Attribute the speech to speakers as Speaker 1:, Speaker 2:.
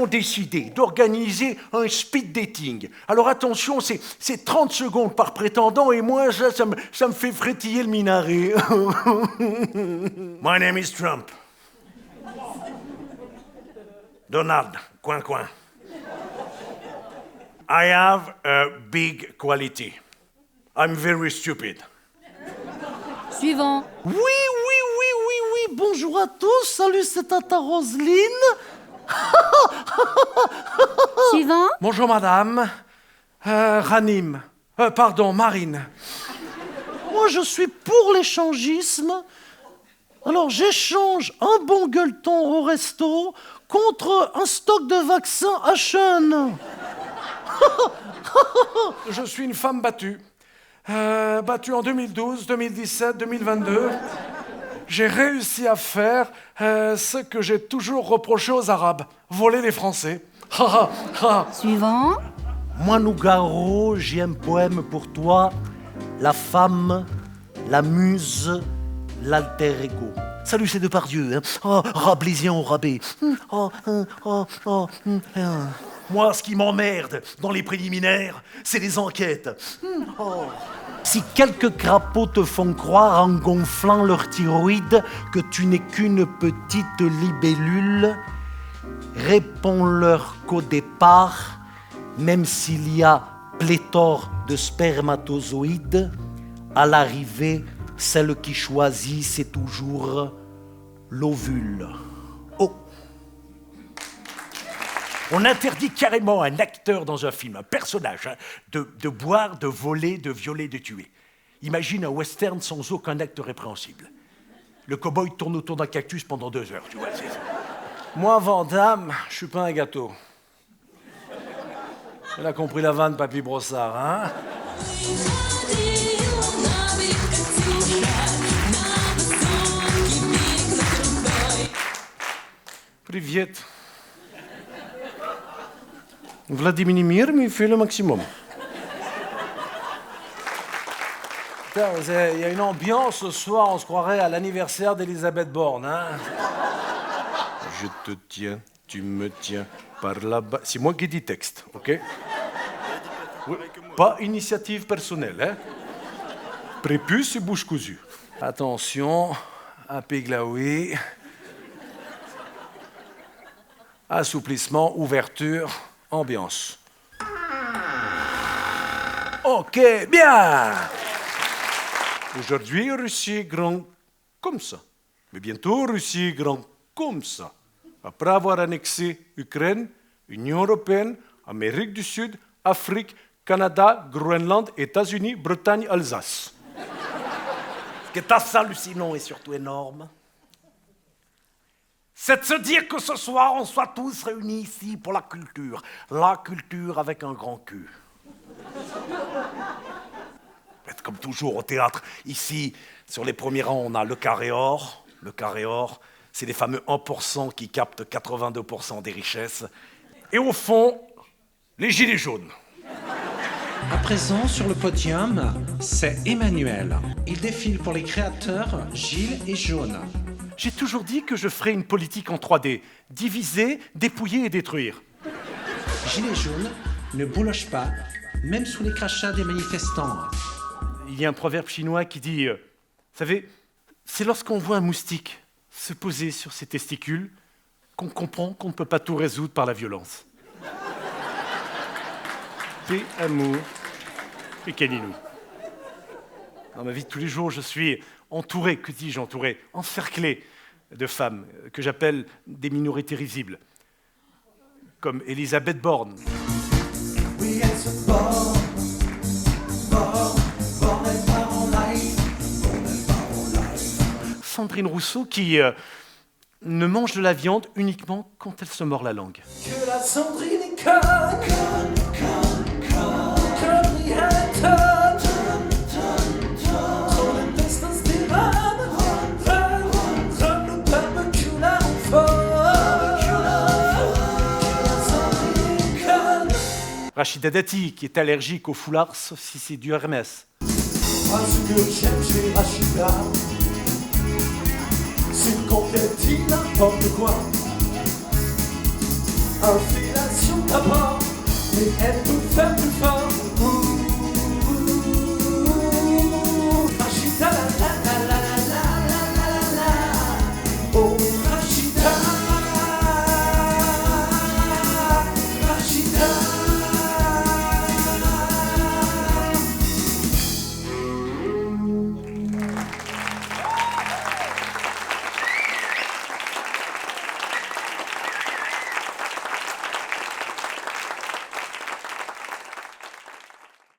Speaker 1: décidé d'organiser un speed dating. Alors attention, c'est 30 secondes par prétendant et moi, ça me fait frétiller le minaret. My name is Trump. Donald, coin. I have a big quality. I'm very stupid.
Speaker 2: Suivant.
Speaker 3: Oui. Bonjour à tous. Salut, c'est Tata Roselyne.
Speaker 2: Suivant.
Speaker 1: Bonjour madame. Ranim. Marine.
Speaker 3: Moi, je suis pour l'échangisme. Alors, j'échange un bon gueuleton au resto contre un stock de vaccins H1.
Speaker 1: Je suis une femme battue. Battue en 2012, 2017, 2022. J'ai réussi à faire ce que j'ai toujours reproché aux Arabes. Voler les Français.
Speaker 2: Suivant.
Speaker 3: Moi, Nougaro, j'ai un poème pour toi. La femme, la muse, l'alter ego. Salut, c'est Depardieu. Hein. Oh, Rabelaisien au rabais. Moi, ce qui m'emmerde dans les préliminaires, c'est les enquêtes. Si quelques crapauds te font croire en gonflant leur thyroïde que tu n'es qu'une petite libellule, réponds-leur qu'au départ, même s'il y a pléthore de spermatozoïdes, à l'arrivée, celle qui choisit, c'est toujours l'ovule. Oh! On interdit carrément à un acteur dans un film, un personnage, de boire, de voler, de violer, de tuer. Imagine un western sans aucun acte répréhensible. Le cow-boy tourne autour d'un cactus pendant 2 heures, tu vois. Moi, Van Damme, je suis pas un gâteau. Elle a compris la vanne, Papy Brossard, hein? Привет. Vladimir, mais il fait le maximum. Putain, il y a une ambiance ce soir, on se croirait à l'anniversaire d'Elisabeth Borne, hein? Je te tiens, tu me tiens par là-bas. C'est moi qui dis texte, ok? Oui, pas initiative personnelle, hein? Prépuce et bouche cousue. Attention, à Péglaoui. Assouplissement, ouverture, ambiance. Ok, bien. Aujourd'hui, Russie est grand comme ça. Mais bientôt, Russie est grand comme ça. Après avoir annexé Ukraine, Union européenne, Amérique du Sud, Afrique, Canada, Groenland, États-Unis, Bretagne, Alsace. Ce qui est assez hallucinant et surtout énorme, c'est de se dire que ce soir, on soit tous réunis ici pour la culture. La culture avec un grand cul. Comme toujours au théâtre, ici, sur les premiers rangs, on a le carré or. Le carré or, c'est les fameux 1% qui captent 82% des richesses. Et au fond, les gilets jaunes.
Speaker 4: À présent, sur le podium, c'est Emmanuel. Il défile pour les créateurs Gilles et Jaune.
Speaker 1: J'ai toujours dit que je ferais une politique en 3D. Diviser, dépouiller et détruire.
Speaker 4: Gilets jaunes ne boulochent pas, même sous les crachats des manifestants.
Speaker 1: Il y a un proverbe chinois qui dit, vous savez, c'est lorsqu'on voit un moustique se poser sur ses testicules qu'on comprend qu'on ne peut pas tout résoudre par la violence. Paix, amour et caninou. Dans ma vie de tous les jours, je suis entouré, que dis-je entouré, encerclé de femmes que j'appelle des minorités risibles, comme Elisabeth Borne. Sandrine Rousseau qui ne mange de la viande uniquement quand elle se mord la langue.
Speaker 3: Que la Sandrine est
Speaker 1: Rachida Dati, qui est allergique au foulard, sauf si c'est du Hermès.
Speaker 3: Moi, ce que j'aime chez Rachida, c'est quand elle dit n'importe quoi.
Speaker 5: Infilation d'abord, mais elle peut faire plus fort.